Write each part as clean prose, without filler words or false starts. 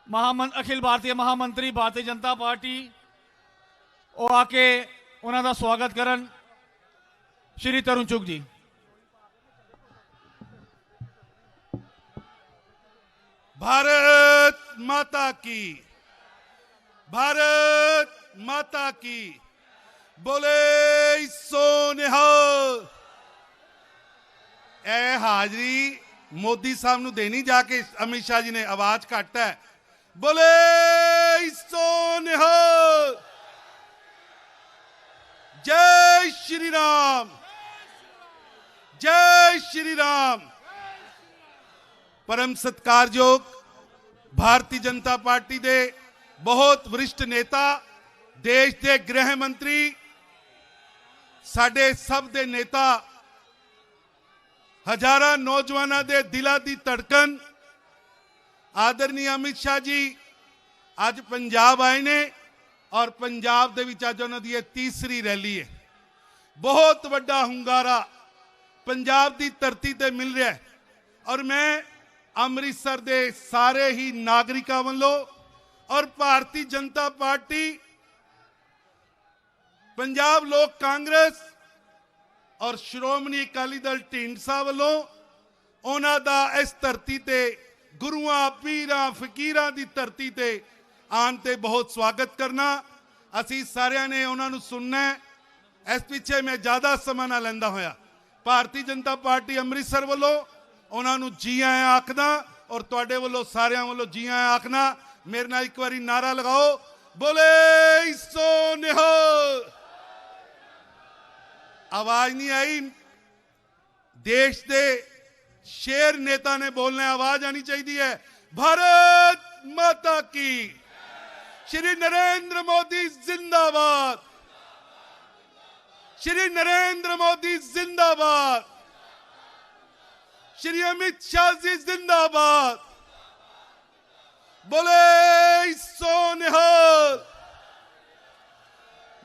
अखिल भारतीय महामंत्री भारतीय जनता पार्टी वो आके उन्होंने स्वागत करन श्री तरुण चुग जी। भारत माता की, भारत माता की, बोले सो निहाल। ए हाजरी मोदी साहब नु देनी जाके, अमित शाह जी ने आवाज घट है। बोले सो निहाल। जय श्री राम, जय श्री राम। परम सत्कारयोग भारतीय जनता पार्टी दे बहुत वरिष्ठ नेता, देश के गृह मंत्री, साडे सब दे नेता, हजारां नौजवानों दे दिलों दी धड़कन आदरणीय अमित शाह जी आज पंजाब आए ने और पंजाब दे विच अज उन्हां दी तीसरी रैली है। बहुत वड्डा हुंगारा पंजाब दी धरती ते मिल रहा है और मैं अमृतसर दे सारे ही नागरिकों वालों और भारतीय जनता पार्टी, पंजाब लोक कांग्रेस और श्रोमणी अकाली दल ढींडसा वालों उन्हां दा इस धरती ते गुरुआं पीरां फकीरां दी धरती ते आन ते बहुत स्वागत करना। असी सारिਆਂ ने उन्हां नूं सुनना है। इस पिछे मैं ज़्यादा समा ना लैंदा होया भारतीय जनता पार्टी अमृतसर वालों उन्हां नूं जी आया आखदा और तुहाडे वालों सारिਆਂ वालों जी आया आखना। मेरे नाल एक बारी नारा लगाओ, बोले सो निहाल। आवाज नहीं आई, देश दे शेर नेता ने बोलना, आवाज आनी चाहिए है। भारत माता की, श्री नरेंद्र मोदी जिंदाबाद, श्री नरेंद्र मोदी जिंदाबाद, श्री अमित शाह जी जिंदाबाद। बोले सो निहाल,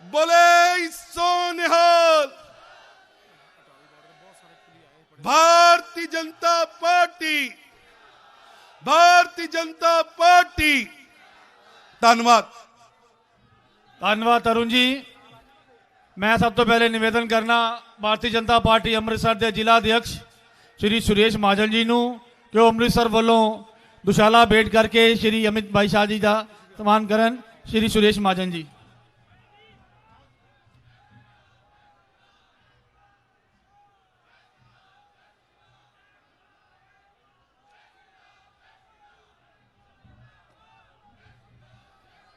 बोले सो निहाल। Bharatiya Janata party, Bharatiya Janata party. धन्यवाद, धन्यवाद तरुण जी। मैं सब तो पहले निवेदन करना भारतीय जनता पार्टी अमृतसर के जिला अध्यक्ष श्री सुरेश महाजन जी नूं कि वो अमृतसर वालों दुशाला भेंट करके श्री अमित भाई शाह जी का सम्मान करन। श्री सुरेश महाजन जी।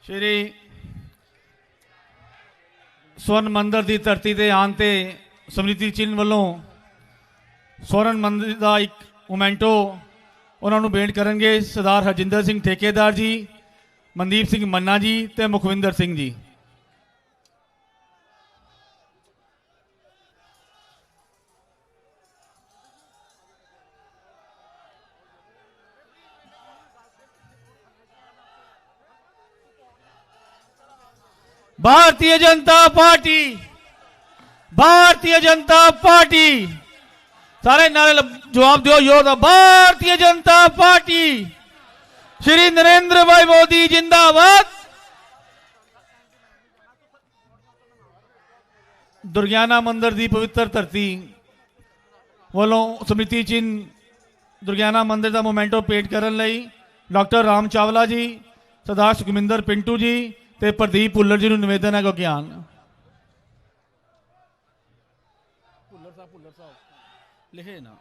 श्री स्वर्ण मंदिर की धरती से आन ते स्मृति चिन्ह वालों स्वर्ण मंदिर का एक मोमेंटो उन्होंने भेंट करेंगे सरदार हरजिंदर सिंह ठेकेदार जी, मनदीप सिंह मन्ना जी ते मुखविंदर सिंह जी। भारतीय जनता पार्टी, भारतीय जनता पार्टी, सारे नारे जवाब दो यो तो भारतीय जनता पार्टी, श्री नरेंद्र भाई मोदी जिंदाबाद। दुर्गियाना मंदिर की पवित्र धरती वालों स्मृति चिन्ह दुर्गियाना मंदिर का मोमेंटो भेंट करने लई डॉक्टर राम चावला जी, सरदार सुखमिंदर पिंटू जी ते प्रदीप भुल्लर जी नूं निवेदन है को ज्ञान। भुल्लर साहब लिखे ना।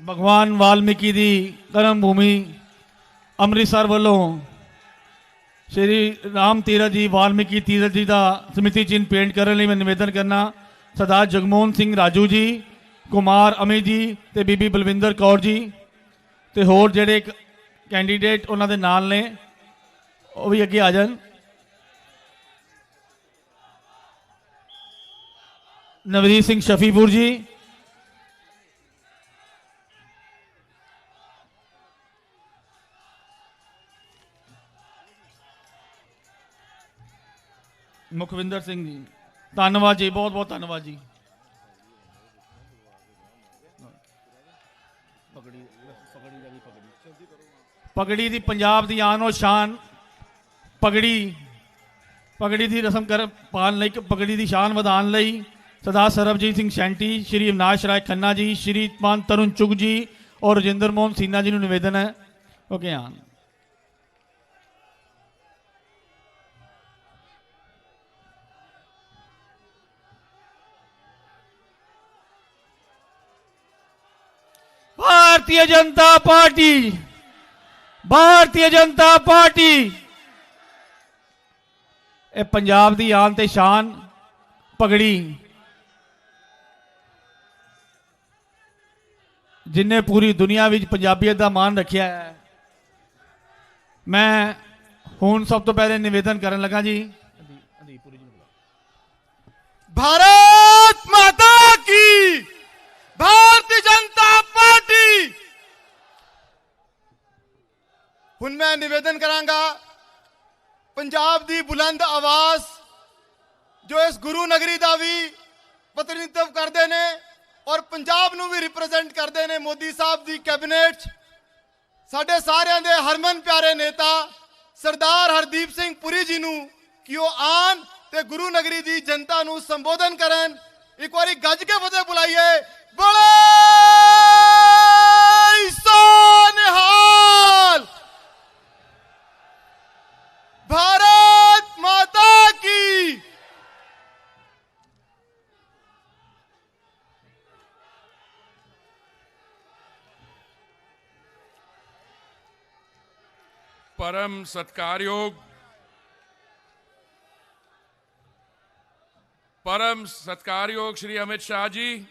भगवान वाल्मीकि दी कर्म भूमि अमृतसर वालों श्री राम तीरथ जी वाल्मीकि तीरथ जी का स्मृति चिन्ह पेंट करने लिए मैं निवेदन करना सरदार जगमोहन सिंह राजू जी, कुमार अमित जी ते बीबी बलविंदर कौर जी ते होर जेडे कैंडीडेट उन्होंने दे नाल ने वो भी अगे आ जान। नवजीत सिंह शफीपुर जी, मुखविंदर सिंह जी, धन्यवाद जी, बहुत बहुत धन्यवाद जी। पगड़ी दी पंजाब दी आन और शान, पगड़ी दी रस्म कर पालन लई, पगड़ी दी शान वधान लई सरदार सरबजीत सिंह सैंटी, श्री अविनाश राय खन्ना जी, श्रीमान तरुण चुग जी और राजेंद्र मोहन सिन्हा जी को निवेदन है। ओके आन। भारतीय जनता पार्टी, भारतीय जनता पार्टी ए पंजाब दी आन ते शान पगड़ी जिन्हें पूरी दुनिया विच पंजाबीयत दा मान रखिया है। मैं हुण सब तो पहले निवेदन करन लगा जी, भारत माता की, भारतीय जनता पार्टी। हुण मैं निवेदन करांगा पंजाब दी बुलंद आवाज जो इस गुरु नगरी का भी प्रतिनिधित्व करते ने और पंजाब नूं भी रिप्रेजेंट करते ने, मोदी साहब की कैबिनेट साडे सारियां दे हरमन प्यारे नेता सरदार हरदीप सिंह पुरी जी नूं कि वो आन ते गुरु नगरी की जनता नूं संबोधन करन। एक बारी गज के फतेह बुलाइए, बोले सो निहाल, भारत माता की। परम सत्कारयोग श्री अमित शाह जी,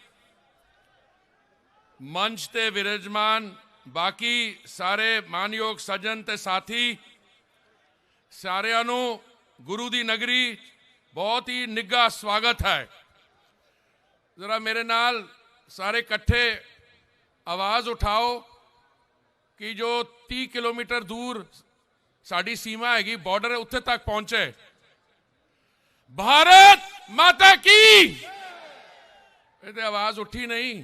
मंच ते विराजमान बाकी सारे मानयोग सज्जन ते साथी, सारिਆਂ ਨੂੰ गुरु दी नगरी बहुत ही निघा स्वागत है। जरा मेरे नाल सारे इकट्ठे आवाज उठाओ कि जो 30 किलोमीटर दूर साड़ी सीमा हैगी, बॉर्डर है, उत्थे तक पहुंचे। भारत माता की, ये आवाज उठी नहीं।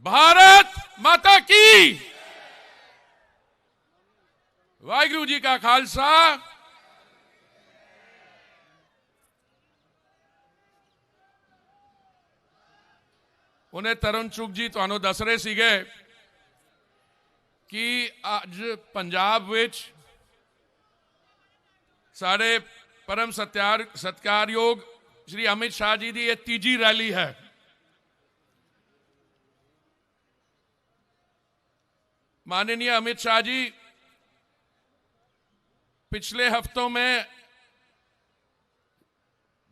भारत माता की, वाहिगुरु जी का खालसा, उन्हें तरुण चुग जी तुहानू दस रहे सीगे कि अज पंजाब विच साढ़े परम सत्कारयोग श्री अमित शाह जी की यह तीजी रैली है। माननीय अमित शाह जी पिछले हफ्तों में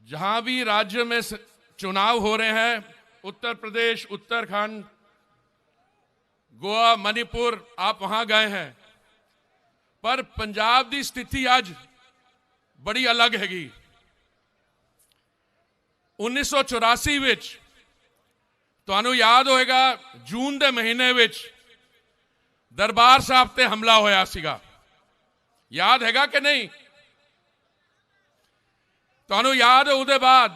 जहां भी राज्य में चुनाव हो रहे हैं, उत्तर प्रदेश, उत्तराखंड, गोवा, मणिपुर, आप वहां गए हैं, पर पंजाब की स्थिति आज बड़ी अलग हैगी। 1984 विच तुहानू याद होएगा जून के महीने विच दरबार साहब ते हमला होया सीगा, याद हैगा कि नहीं? तुहानू याद है उहदे बाद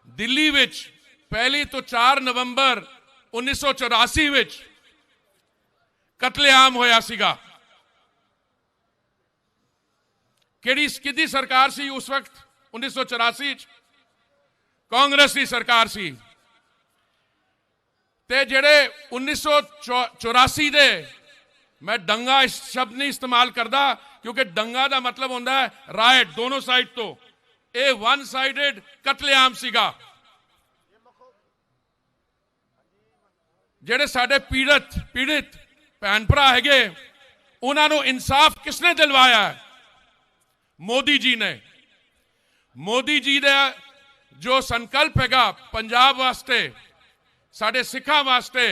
दिल्ली विच पहली तो 4 नवंबर 1984 विच कतलेआम होया सीगा। किहड़ी सरकार सी उस वक्त 1984 कांग्रेस की सरकार सी। ते जेड़े 1984 दे, मैं दंगा इस शब्द नहीं इस्तेमाल करता क्योंकि दंगा का मतलब होता है राइट, दोनों साइड तो ये वन साइडेड कतलेआम सीगा। जेड़े साडे पीड़ित भैन भरा हैगे, उन्होंने इंसाफ किसने दिलवाया है? मोदी जी ने। मोदी जी का जो संकल्प हैगा पंजाब वास्ते, साडे सिखा वास्ते,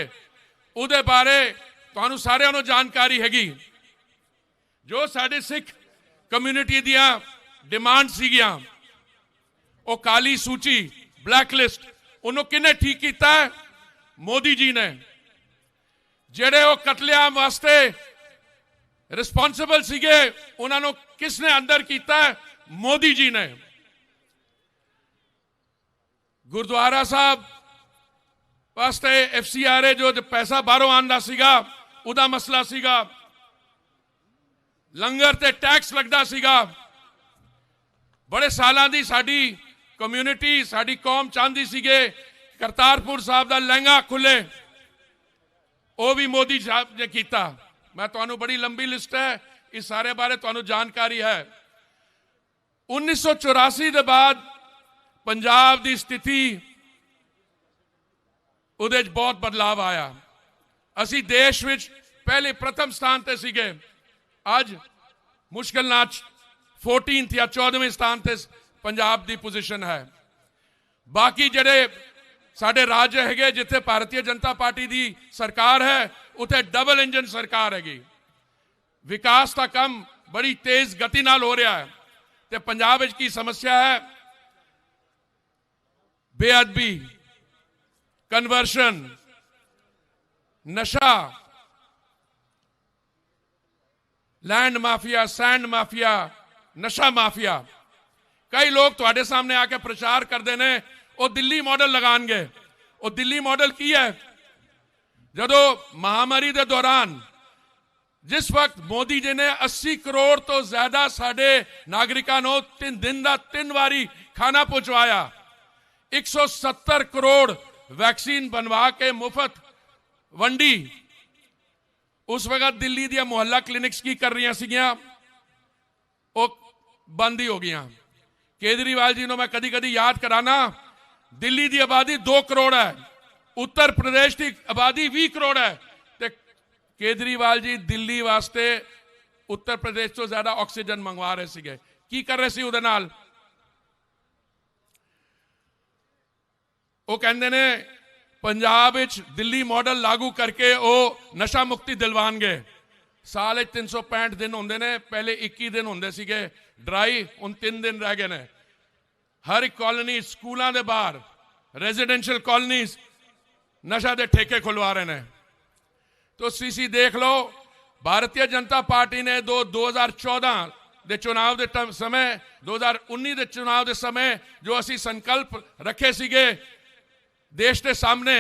उहदे बारे तुहानू सारिਆਂ ਨੂੰ जानकारी हैगी। जो साडे सिख कम्यूनिटी दियां डिमांड सीगियां, वो काली सूची, ब्लैकलिस्ट, उन्होंने किने ठीक किया है? मोदी जी ने। जेड़े वो कतलेआम वास्ते रिस्पॉन्सिबल सीगे, उन्होंने किसने अंदर किया है? मोदी जी ने। ਗੁਰਦੁਆਰਾ ਸਾਹਿਬ ਵਾਸਤੇ FCRA ਜੋ ਪੈਸਾ ਬਾਹਰੋਂ ਆਉਂਦਾ ਸੀਗਾ ਉਹਦਾ ਮਸਲਾ ਸੀਗਾ, ਲੰਗਰ ਤੇ ਟੈਕਸ ਲੱਗਦਾ ਸੀਗਾ। ਬੜੇ ਸਾਲਾਂ ਦੀ ਸਾਡੀ ਕਮਿਊਨਿਟੀ, ਸਾਡੀ ਕੌਮ ਚਾਹੁੰਦੀ ਸੀਗੇ ਕਰਤਾਰਪੁਰ ਸਾਹਿਬ ਦਾ ਲਹਿੰਗਾ ਖੁੱਲੇ, ਉਹ ਵੀ ਮੋਦੀ ਸਾਹਿਬ ਨੇ ਕੀਤਾ। ਮੈਂ ਤੁਹਾਨੂੰ ਬੜੀ ਲੰਬੀ ਲਿਸਟ ਹੈ, ਇਸ ਸਾਰੇ ਬਾਰੇ ਤੁਹਾਨੂੰ ਜਾਣਕਾਰੀ ਹੈ। 1984 ਦੇ ਬਾਅਦ ਪੰਜਾਬ ਦੀ ਸਥਿਤੀ ਉਹਦੇ 'ਚ ਬਹੁਤ ਬਦਲਾਅ ਆਇਆ। ਅਸੀਂ ਦੇਸ਼ ਵਿੱਚ ਪਹਿਲੇ ਪ੍ਰਥਮ ਸਥਾਨ ਤੇ ਸੀਗੇ, ਅੱਜ ਮੁਸ਼ਕਿਲ ਨਾਲ 14th ਜਾਂ 14ਵੇਂ ਸਥਾਨ ਤੇ ਪੰਜਾਬ ਦੀ ਪੋਜੀਸ਼ਨ ਹੈ। ਬਾਕੀ ਜਿਹੜੇ ਸਾਡੇ ਰਾਜ ਹੈਗੇ ਜਿੱਥੇ ਭਾਰਤੀ ਜਨਤਾ ਪਾਰਟੀ ਦੀ ਸਰਕਾਰ ਹੈ, ਉੱਥੇ ਡਬਲ ਇੰਜਨ ਸਰਕਾਰ ਹੈਗੀ। ਵਿਕਾਸ ਦਾ ਕੰਮ ਬੜੀ ਤੇਜ਼ ਗਤੀ ਨਾਲ ਹੋ ਰਿਹਾ ਹੈ। ਤੇ ਪੰਜਾਬ ਵਿੱਚ ਕੀ ਸਮੱਸਿਆ ਹੈ? ਬੇਅਦਬੀ, ਕਨਵਰਸ਼ਨ, ਨਸ਼ਾ, लैंड माफिया, सैंड माफिया, नशा माफिया। कई लोग तुहाडे सामने आके प्रचार करते हैं वो दिल्ली मॉडल लगाएंगे। वो दिल्ली मॉडल की है? जदों महामारी के दौरान जिस वक्त मोदी जी ने 80 करोड़ तो ज्यादा साडे नागरिकों को 3 दिन का 3 बारी खाना पहुंचवाया, 170 करोड़ वैक्सीन बनवा के मुफ्त वंडी, उस वक्त दिल्ली दी मुहल्ला क्लिनिक्स की कर रही सीगियां, वो बंद ही हो गई। केजरीवाल जी ने मैं कदी कदी याद कराना, दिल्ली की आबादी 2 करोड़ है, उत्तर प्रदेश की आबादी 20 करोड़ है, ते केजरीवाल जी दिल्ली वास्ते उत्तर प्रदेश तो ज्यादा ऑक्सीजन मंगवा रहे सीगे। की कर रहे सी उहदे नाल? वो कहंदे ने पंजाब विच दिल्ली मॉडल लागू करके वो नशा मुक्ति दिलवाएंगे। साल 365 दिन होंदे ने, पहले 21 दिन होंदे सीगे ड्राई, हुण 3 दिन रह गए ने। हर एक कॉलोनी, स्कूलों के बाहर, रेजिडेंशियल कॉलोनीज नशा के ठेके खुलवा रहे हैं। तो सीसी देख लो, भारतीय जनता पार्टी ने 2014 के चुनाव के समय, 2019 के चुनाव के समय जो असी संकल्प रखे सीगे देश के सामने,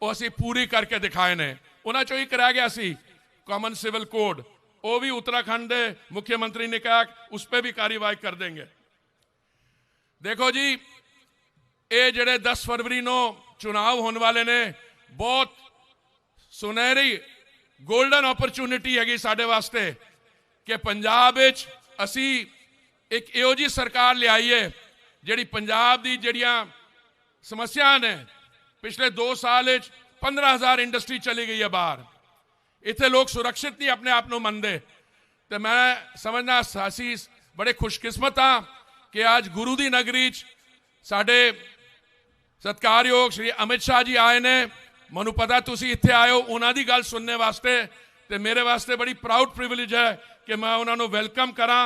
वो असी पूरी करके दिखाए ने। उन्होंने चो एक रह गया सी कॉमन सिविल कोड, वो भी उत्तराखंड के मुख्यमंत्री ने कहा उस पर भी कार्रवाई कर देंगे। देखो जी, ये जड़े 10 फरवरी को चुनाव होने वाले ने, बहुत सुनहरी गोल्डन अपॉर्चुनिटी हैगी साडे वास्ते कि पंजाब विच असी एक इहो जी सरकार लियाईए जिहड़ी पंजाब दी जिहड़ियां समस्या ने, पिछले 2 साल 15,000 इंडस्ट्री चली गई है बाहर, इतने लोग सुरक्षित नहीं अपने आप को मनते। तो मैं समझना असी बड़े खुशकिस्मत हाँ कि आज गुरु दी नगरी साडे सत्कारयोग श्री अमित शाह जी आए ने। मैनू पता तुसी इत्थे आए हो उन्हां दी गल सुनने वास्ते, ते मेरे वास्ते बड़ी प्राउड प्रिविलेज है कि मैं उन्होंने वेलकम करा।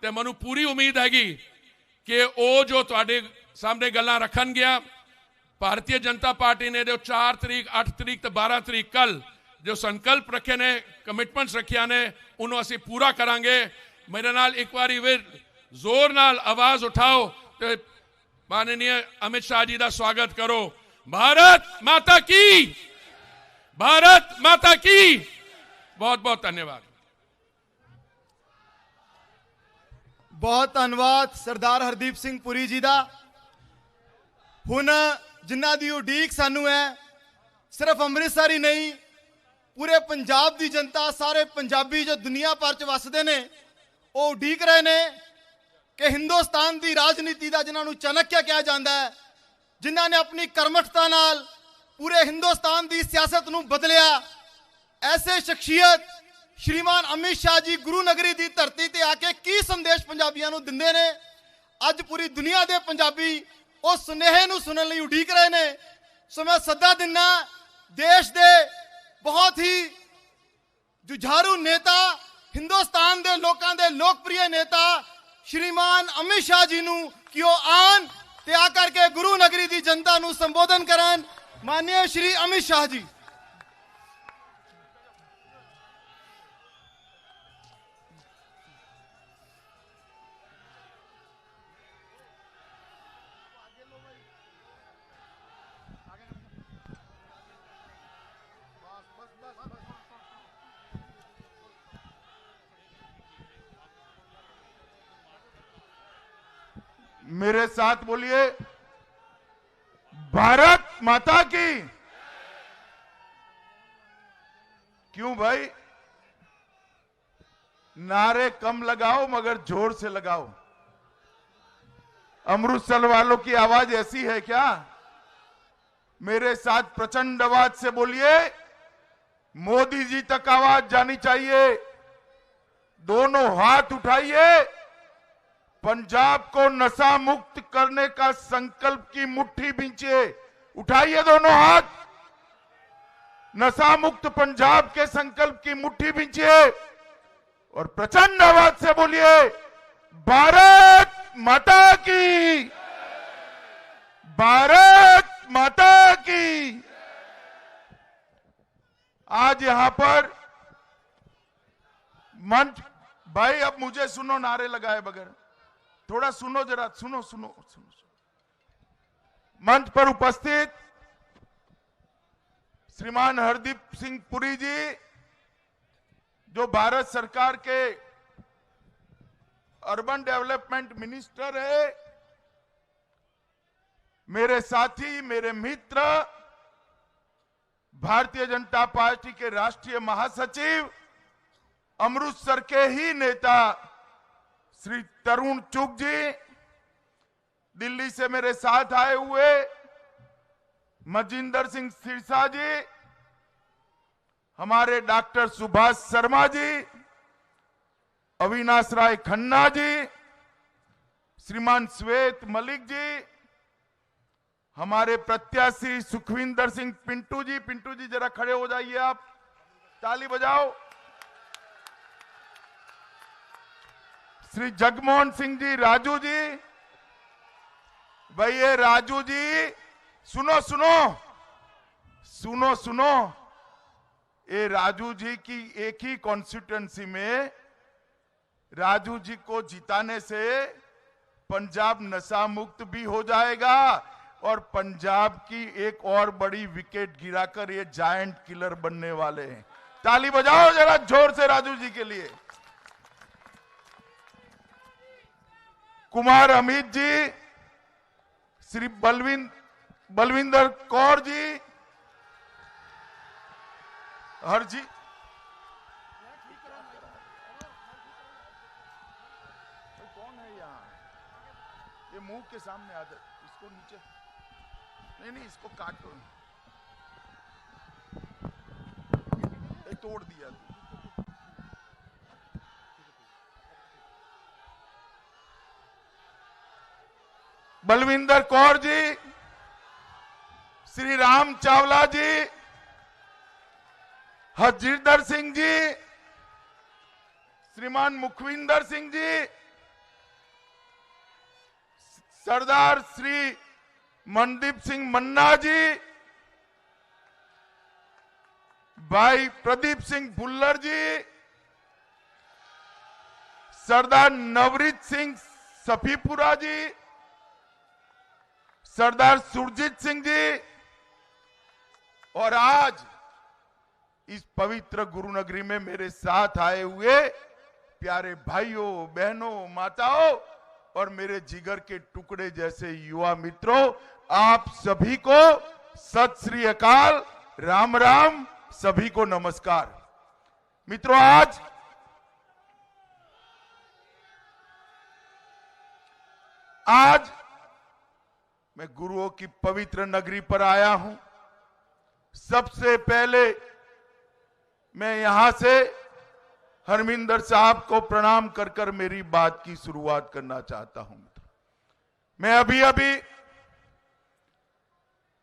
ते मैनू पूरी उम्मीद हैगी कि वो जो तुहाडे सामने गल्लां रखन गया, भारतीय जनता पार्टी ने जो 4 तरीक, 8 तरीक तो 12 तरीक कल जो संकल्प रखे ने, कमिटमेंट्स रखिया ने, उन्होंने असी पूरा करांगे। मेरे नाल एक बारी वे जोर नाल आवाज उठाओ तो माननीय अमित शाह जी का स्वागत करो। भारत माता की, भारत माता की। बहुत बहुत धन्यवाद। बहुत धन्यवाद सरदार हरदीप सिंह पुरी जी का। हुण जिन्हां दी उडीक सानू है, सिर्फ अमृतसर ही नहीं, पूरे पंजाब की जनता, सारे पंजाबी जो दुनिया भर च वसदे ने, वो उडीक रहे ने कि हिंदुस्तान की राजनीति का जिन्होंने चाणक्य कहा जाता है, जिन्हों ने अपनी कर्मठता नाल पूरे हिंदुस्तान की सियासत नूं बदलिया, ऐसे शख्सियत श्रीमान अमित शाह जी गुरु नगरी की धरती ते आके की संदेश पंजाबियों नूं दिंदे ने, अज पूरी दुनिया के पंजाबी उस सुनेहे नूं सुनने लई उडीक रहे ने। सो मैं सदा दिना देश के बहुत ही जुझारू नेता, हिंदुस्तान के लोगों के लोकप्रिय नेता श्रीमान अमित शाह जी नूं कि वो आन ते आकर के गुरु नगरी की जनता नूं संबोधन करन। माननीय श्री अमित शाह जी। मेरे साथ बोलिए, भारत माता की। क्यों भाई? नारे कम लगाओ मगर जोर से लगाओ। अमृतसर वालों की आवाज ऐसी है क्या? मेरे साथ प्रचंड आवाज से बोलिए, मोदी जी तक आवाज जानी चाहिए। दोनों हाथ उठाइए, पंजाब को नशा मुक्त करने का संकल्प की मुट्ठी बींचिए। उठाइए दोनों हाथ, नशा मुक्त पंजाब के संकल्प की मुट्ठी बींचिए और प्रचंड आवाज से बोलिए, भारत माता की, भारत माता की। आज यहां पर मंच, भाई अब मुझे सुनो, नारे लगाए बगैर थोड़ा सुनो, जरा सुनो सुनो सुनो। मंच पर उपस्थित श्रीमान हरदीप सिंह पुरी जी, जो भारत सरकार के अर्बन डेवलपमेंट मिनिस्टर है, मेरे साथी, मेरे मित्र, भारतीय जनता पार्टी के राष्ट्रीय महासचिव, अमृतसर के ही नेता श्री तरुण चुग जी, दिल्ली से मेरे साथ आए हुए मजिंदर सिंह सिरसा जी, हमारे डॉक्टर सुभाष शर्मा जी, अविनाश राय खन्ना जी, श्रीमान श्वेत मलिक जी, हमारे प्रत्याशी सुखविंदर सिंह पिंटू जी। पिंटू जी जरा खड़े हो जाइए, आप ताली बजाओ। श्री जगमोहन सिंह जी, राजू जी। भाई ये राजू जी, सुनो सुनो सुनो सुनो, ये राजू जी की एक ही कॉन्स्टिट्यूएंसी में राजू जी को जिताने से पंजाब नशा मुक्त भी हो जाएगा और पंजाब की एक और बड़ी विकेट गिराकर ये जायंट किलर बनने वाले हैं। ताली बजाओ जरा जोर से राजू जी के लिए। कुमार अमित जी, श्री बलविंदर कौर जी, हर जी, कौन है यहाँ? ये मुंह के सामने आ जाए, इसको नीचे, नहीं इसको काटो, ये तोड़ दिया। बलविंदर कौर जी, श्री राम चावला जी, हरजिंदर सिंह जी, श्रीमान मुखविंदर सिंह जी, सरदार श्री मनदीप सिंह मन्ना जी, भाई प्रदीप सिंह भुल्लर जी, सरदार नवरीत सिंह सफीपुरा जी, सरदार सुरजीत सिंह जी, और आज इस पवित्र गुरु नगरी में मेरे साथ आए हुए प्यारे भाइयों, बहनों, माताओं और मेरे जिगर के टुकड़े जैसे युवा मित्रों, आप सभी को सत श्री अकाल, राम राम, सभी को नमस्कार। मित्रों, आज मैं गुरुओं की पवित्र नगरी पर आया हूं। सबसे पहले मैं यहां से हरमिंदर साहब को प्रणाम कर कर मेरी बात की शुरुआत करना चाहता हूं। मैं अभी अभी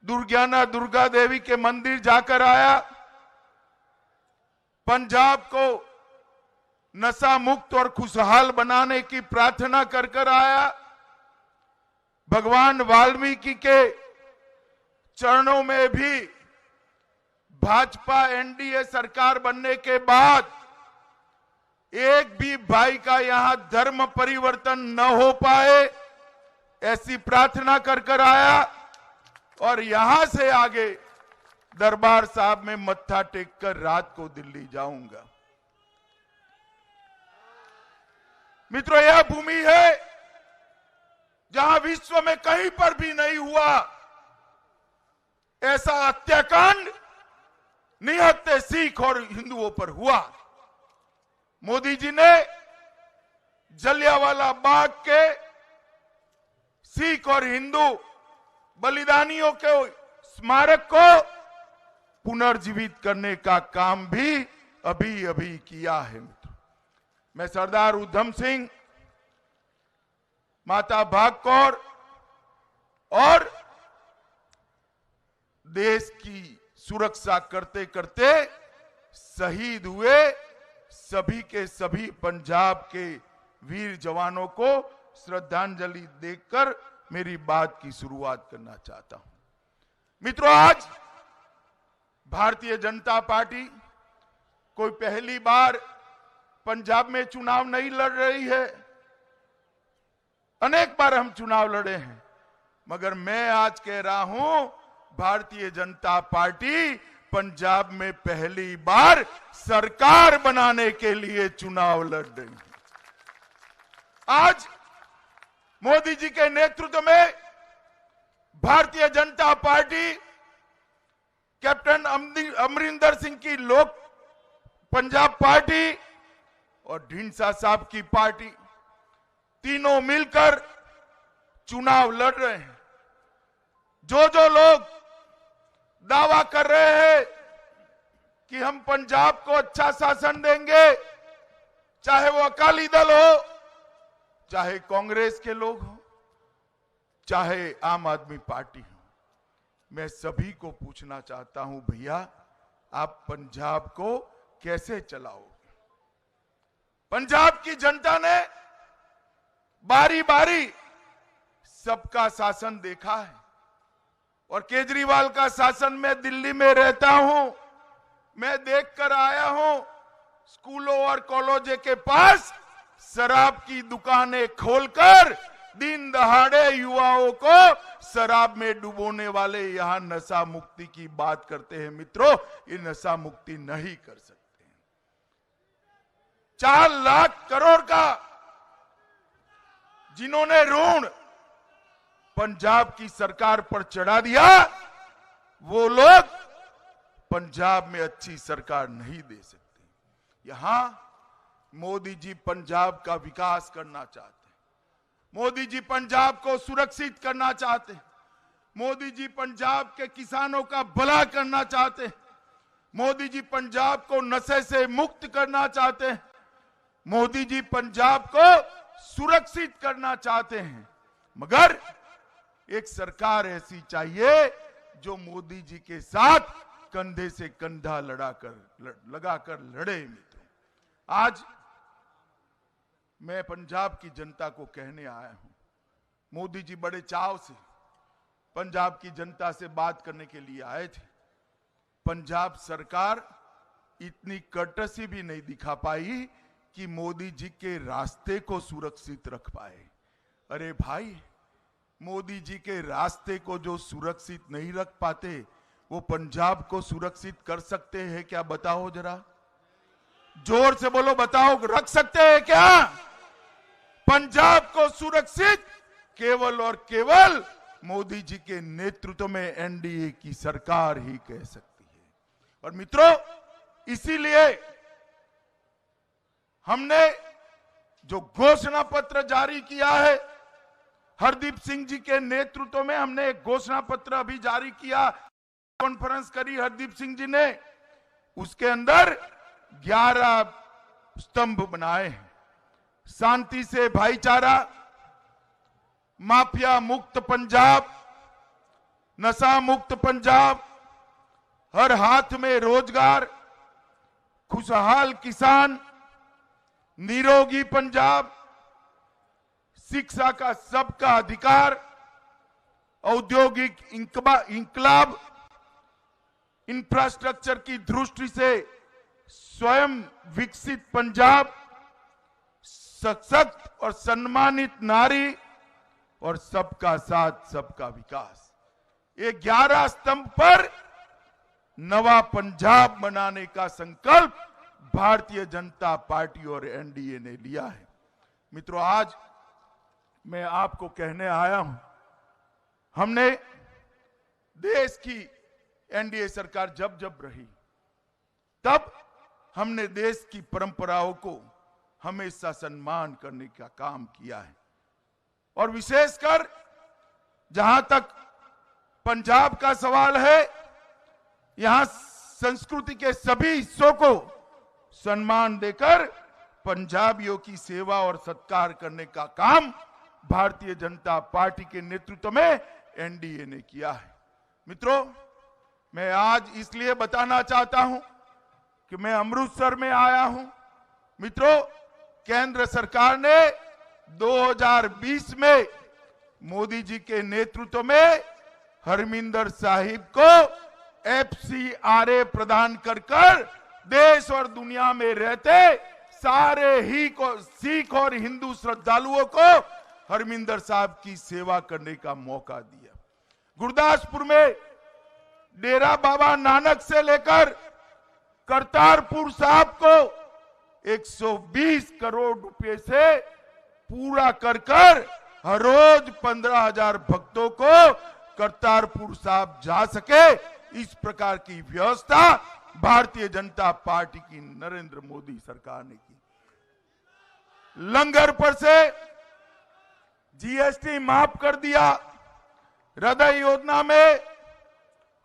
दुर्गाना दुर्गा देवी के मंदिर जाकर आया। पंजाब को नशा मुक्त और खुशहाल बनाने की प्रार्थना कर कर आया। भगवान वाल्मीकि के चरणों में भी भाजपा एनडीए सरकार बनने के बाद एक भी भाई का यहां धर्म परिवर्तन न हो पाए, ऐसी प्रार्थना कर कर आया और यहां से आगे दरबार साहब में मत्था टेक कर रात को दिल्ली जाऊंगा। मित्रों, यह भूमि है जहां विश्व में कहीं पर भी नहीं हुआ ऐसा हत्याकांड निहत्थे सिख और हिंदुओं पर हुआ। मोदी जी ने जलियांवाला बाग के सिख और हिंदू बलिदानियों के स्मारक को पुनर्जीवित करने का काम भी अभी अभी किया है। मित्रों, मैं सरदार उधम सिंह, माता भागकौर और देश की सुरक्षा करते करते शहीद हुए सभी के सभी पंजाब के वीर जवानों को श्रद्धांजलि देकर मेरी बात की शुरुआत करना चाहता हूं। मित्रों, आज भारतीय जनता पार्टी कोई पहली बार पंजाब में चुनाव नहीं लड़ रही है। अनेक बार हम चुनाव लड़े हैं, मगर मैं आज कह रहा हूं भारतीय जनता पार्टी पंजाब में पहली बार सरकार बनाने के लिए चुनाव लड़ रही है। आज मोदी जी के नेतृत्व में भारतीय जनता पार्टी कैप्टन अमरिंदर सिंह की लोक पंजाब पार्टी और ढींडसा साहब की पार्टी तीनों मिलकर चुनाव लड़ रहे हैं। जो लोग दावा कर रहे हैं कि हम पंजाब को अच्छा शासन देंगे, चाहे वो अकाली दल हो, चाहे कांग्रेस के लोग हो, चाहे आम आदमी पार्टी हो, मैं सभी को पूछना चाहता हूं, भैया आप पंजाब को कैसे चलाओगे? पंजाब की जनता ने बारी बारी सबका शासन देखा है और केजरीवाल का शासन में दिल्ली में रहता हूं, मैं देखकर आया हूं। स्कूलों और कॉलेजों के पास शराब की दुकानें खोलकर दिन दहाड़े युवाओं को शराब में डुबोने वाले यहां नशा मुक्ति की बात करते हैं। मित्रों, ये नशा मुक्ति नहीं कर सकते। 4 लाख करोड़ का जिन्होंने ऋण पंजाब की सरकार पर चढ़ा दिया, वो लोग पंजाब में अच्छी सरकार नहीं दे सकते। यहां मोदी जी पंजाब का विकास करना चाहते हैं, मोदी जी पंजाब को सुरक्षित करना चाहते हैं, मोदी जी पंजाब के किसानों का भला करना चाहते हैं, मोदी जी पंजाब को नशे से मुक्त करना चाहते हैं, मोदी जी पंजाब को सुरक्षित करना चाहते हैं। मगर एक सरकार ऐसी चाहिए जो मोदी जी के साथ कंधे से कंधा लगाकर लड़े। मित्रों, आज मैं पंजाब की जनता को कहने आया हूं, मोदी जी बड़े चाव से पंजाब की जनता से बात करने के लिए आए थे। पंजाब सरकार इतनी कर्टसी भी नहीं दिखा पाई कि मोदी जी के रास्ते को सुरक्षित रख पाए। अरे भाई, मोदी जी के रास्ते को जो सुरक्षित नहीं रख पाते, वो पंजाब को सुरक्षित कर सकते हैं क्या? बताओ जरा, जोर से बोलो, बताओ, रख सकते हैं क्या? पंजाब को सुरक्षित केवल और केवल मोदी जी के नेतृत्व में एनडीए की सरकार ही कह सकती है। और मित्रों, इसीलिए हमने जो घोषणा पत्र जारी किया है, हरदीप सिंह जी के नेतृत्व में हमने एक घोषणा पत्र अभी जारी किया, कॉन्फ्रेंस करी हरदीप सिंह जी ने। उसके अंदर 11 स्तंभ बनाए हैं। शांति से भाईचारा, माफिया मुक्त पंजाब, नशा मुक्त पंजाब, हर हाथ में रोजगार, खुशहाल किसान, निरोगी पंजाब, शिक्षा का सबका अधिकार, औद्योगिक इंकलाब, इंफ्रास्ट्रक्चर की दृष्टि से स्वयं विकसित पंजाब, सशक्त और सम्मानित नारी और सबका साथ सबका विकास। ये 11 स्तंभ पर नवा पंजाब बनाने का संकल्प भारतीय जनता पार्टी और एनडीए ने लिया है। मित्रों, आज मैं आपको कहने आया हूं, हमने देश की एनडीए सरकार जब जब रही तब हमने देश की परंपराओं को हमेशा सम्मान करने का काम किया है। और विशेषकर जहां तक पंजाब का सवाल है, यहां संस्कृति के सभी हिस्सों को सम्मान देकर पंजाबियों की सेवा और सत्कार करने का काम भारतीय जनता पार्टी के नेतृत्व में एनडीए ने किया है। मित्रों, मैं आज इसलिए बताना चाहता हूं कि मैं अमृतसर में आया हूं। मित्रों, केंद्र सरकार ने 2020 में मोदी जी के नेतृत्व में हरमिंदर साहिब को FCRA प्रदान कर देश और दुनिया में रहते सारे ही को सिख और हिंदू श्रद्धालुओं को हरमिंदर साहब की सेवा करने का मौका दिया। गुरदासपुर में डेरा बाबा नानक से लेकर करतारपुर साहब को 120 करोड़ रुपए से पूरा कर हर रोज 15,000 भक्तों को करतारपुर साहब जा सके, इस प्रकार की व्यवस्था भारतीय जनता पार्टी की नरेंद्र मोदी सरकार ने की। लंगर पर से GST माफ कर दिया। हृदय योजना में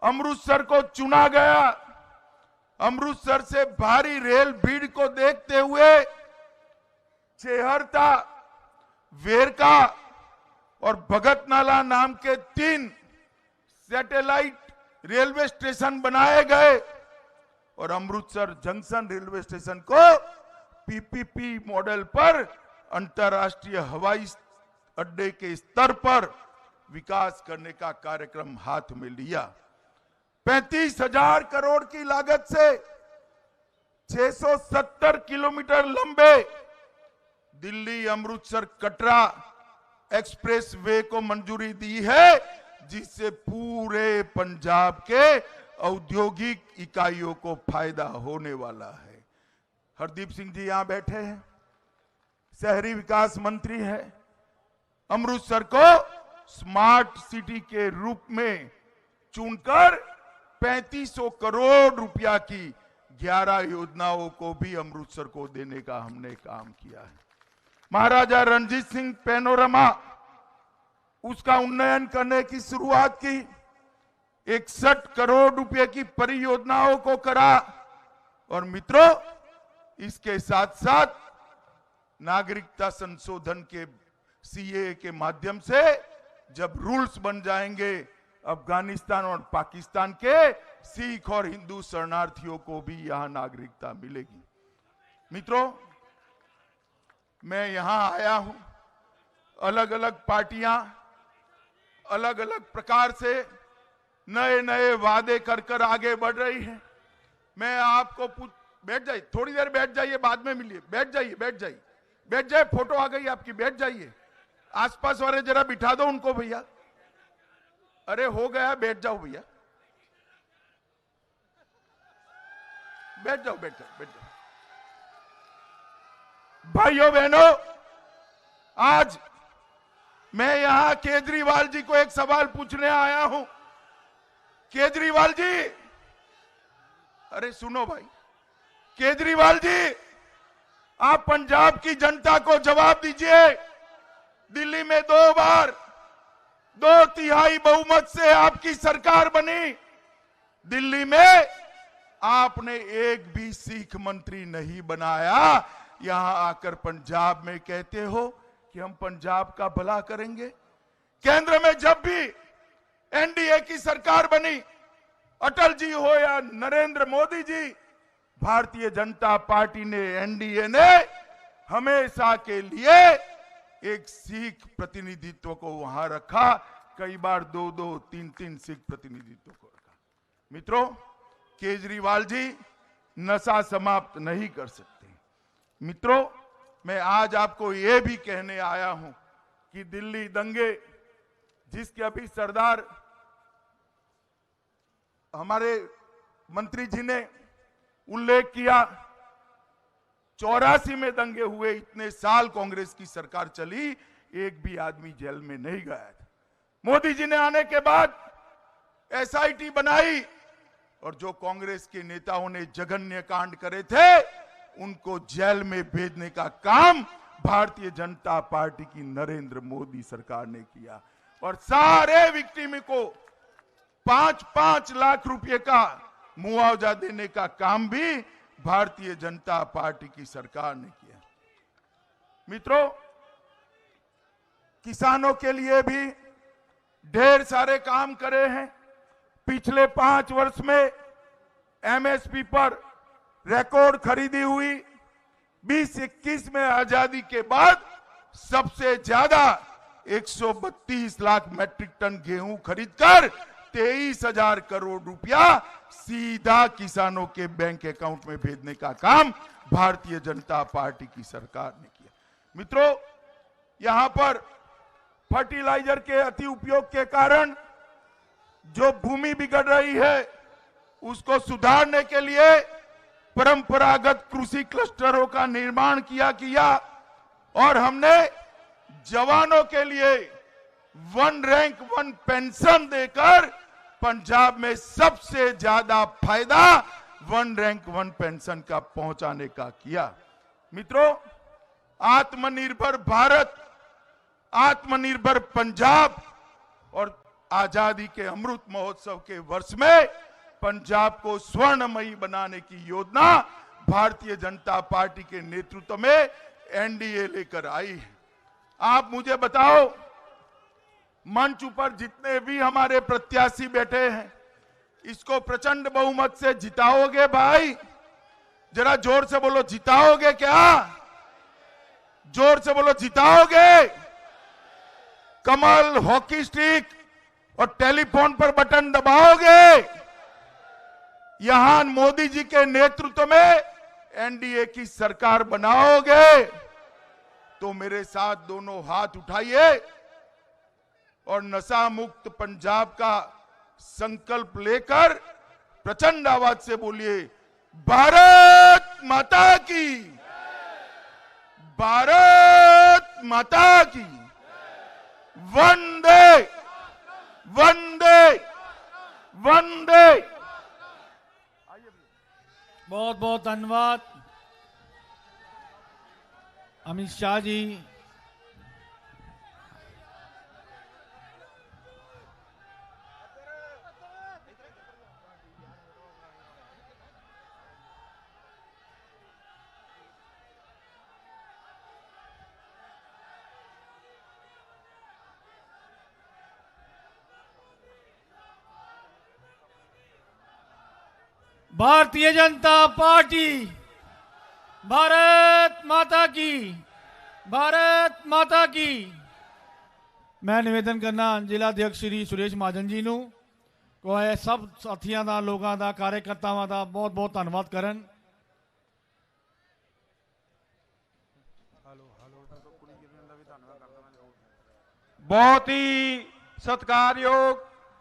अमृतसर को चुना गया। अमृतसर से भारी रेल भीड़ को देखते हुए चेहरता, वेरका और भगत नाला नाम के 3 सैटेलाइट रेलवे स्टेशन बनाए गए और अमृतसर जंक्शन रेलवे स्टेशन को PPP मॉडल पर अंतर्राष्ट्रीय हवाई अड्डे के स्तर पर विकास करने का कार्यक्रम हाथ में लिया। 35,000 करोड़ की लागत से 670 किलोमीटर लंबे दिल्ली अमृतसर कटरा एक्सप्रेस वे को मंजूरी दी है, जिससे पूरे पंजाब के औद्योगिक इकाइयों को फायदा होने वाला है। हरदीप सिंह जी यहां बैठे हैं, शहरी विकास मंत्री है। अमृतसर को स्मार्ट सिटी के रूप में चुनकर 3500 करोड़ रुपया की 11 योजनाओं को भी अमृतसर को देने का हमने काम किया है। महाराजा रणजीत सिंह पैनोरमा, उसका उन्नयन करने की शुरुआत की। 61 करोड़ रुपए की परियोजनाओं को करा। और मित्रों, इसके साथ साथ नागरिकता संशोधन के CAA के माध्यम से जब रूल्स बन जाएंगे, अफगानिस्तान और पाकिस्तान के सिख और हिंदू शरणार्थियों को भी यहां नागरिकता मिलेगी। मित्रों, मैं यहां आया हूं, अलग अलग पार्टियां अलग अलग प्रकार से नए नए वादे कर आगे बढ़ रही हैं। मैं आपको बैठ जाइए, थोड़ी देर बैठ जाइए, बाद में मिलिए। बैठ जाइए, बैठ जाइए, बैठ जाइए। फोटो आ गई आपकी, बैठ जाइए। आसपास वाले जरा बिठा दो उनको भैया। अरे हो गया, बैठ जाओ भैया, बैठ जाओ, बैठ जाओ, बैठ जाओ। भाइयों बहनों, आज मैं यहां केजरीवाल जी को एक सवाल पूछने आया हूं। केजरीवाल जी, अरे सुनो भाई, केजरीवाल जी, आप पंजाब की जनता को जवाब दीजिए। दिल्ली में 2 बार 2/3 बहुमत से आपकी सरकार बनी। दिल्ली में आपने एक भी सिख मंत्री नहीं बनाया। यहां आकर पंजाब में कहते हो कि हम पंजाब का भला करेंगे। केंद्र में जब भी एनडीए की सरकार बनी, अटल जी हो या नरेंद्र मोदी जी, भारतीय जनता पार्टी ने, एनडीए ने हमेशा के लिए एक सिख प्रतिनिधित्व को वहां रखा। कई बार 2-2, 3-3 सिख प्रतिनिधित्व को रखा। मित्रों, केजरीवाल जी नशा समाप्त नहीं कर सकते। मित्रों, मैं आज आपको यह भी कहने आया हूं कि दिल्ली दंगे, जिसके अभी सरदार हमारे मंत्री जी ने उल्लेख किया, 84 में दंगे हुए। इतने साल कांग्रेस की सरकार चली, एक भी आदमी जेल में नहीं गया था। मोदी जी ने आने के बाद एसआईटी बनाई और जो कांग्रेस के नेताओं ने जघन्य कांड करे थे उनको जेल में भेजने का काम भारतीय जनता पार्टी की नरेंद्र मोदी सरकार ने किया और सारे विक्टिम को 5-5 लाख रुपए का मुआवजा देने का काम भी भारतीय जनता पार्टी की सरकार ने किया। मित्रों, किसानों के लिए भी ढेर सारे काम करे हैं। पिछले 5 वर्ष में एमएसपी पर रिकॉर्ड खरीदी हुई। 2021 में आजादी के बाद सबसे ज्यादा 132 लाख मैट्रिक टन गेहूं खरीदकर 23,000 करोड़ रुपया सीधा किसानों के बैंक अकाउंट में भेजने का काम भारतीय जनता पार्टी की सरकार ने किया। मित्रों, यहां पर फर्टिलाइजर के अति उपयोग के कारण जो भूमि बिगड़ रही है उसको सुधारने के लिए परंपरागत कृषि क्लस्टरों का निर्माण किया और हमने जवानों के लिए 1 रैंक 1 पेंशन देकर पंजाब में सबसे ज्यादा फायदा 1 रैंक 1 पेंशन का पहुंचाने का किया। मित्रों, आत्मनिर्भर भारत, आत्मनिर्भर पंजाब और आजादी के अमृत महोत्सव के वर्ष में पंजाब को स्वर्णमयी बनाने की योजना भारतीय जनता पार्टी के नेतृत्व में एनडीए लेकर आई है। आप मुझे बताओ, मंच पर जितने भी हमारे प्रत्याशी बैठे हैं, इसको प्रचंड बहुमत से जिताओगे भाई? जरा जोर से बोलो, जिताओगे क्या? जोर से बोलो, जिताओगे? कमल, हॉकी स्टिक और टेलीफोन पर बटन दबाओगे? यहां मोदी जी के नेतृत्व में एनडीए की सरकार बनाओगे? तो मेरे साथ दोनों हाथ उठाइए और नशा मुक्त पंजाब का संकल्प लेकर प्रचंड आवाज से बोलिए, भारत माता की, भारत माता की, वंदे वंदे वंदे। बहुत बहुत धन्यवाद अमित शाह जी। भारतीय जनता पार्टी, भारत माता की, भारत माता की। मैं निवेदन करना जिला अध्यक्ष श्री सुरेश महाजन जी ਨੂੰ को है सब साथियों का, लोगों का, कार्यकर्ताओं का बहुत बहुत धन्यवाद करन। बहुत ही सत्कारयोग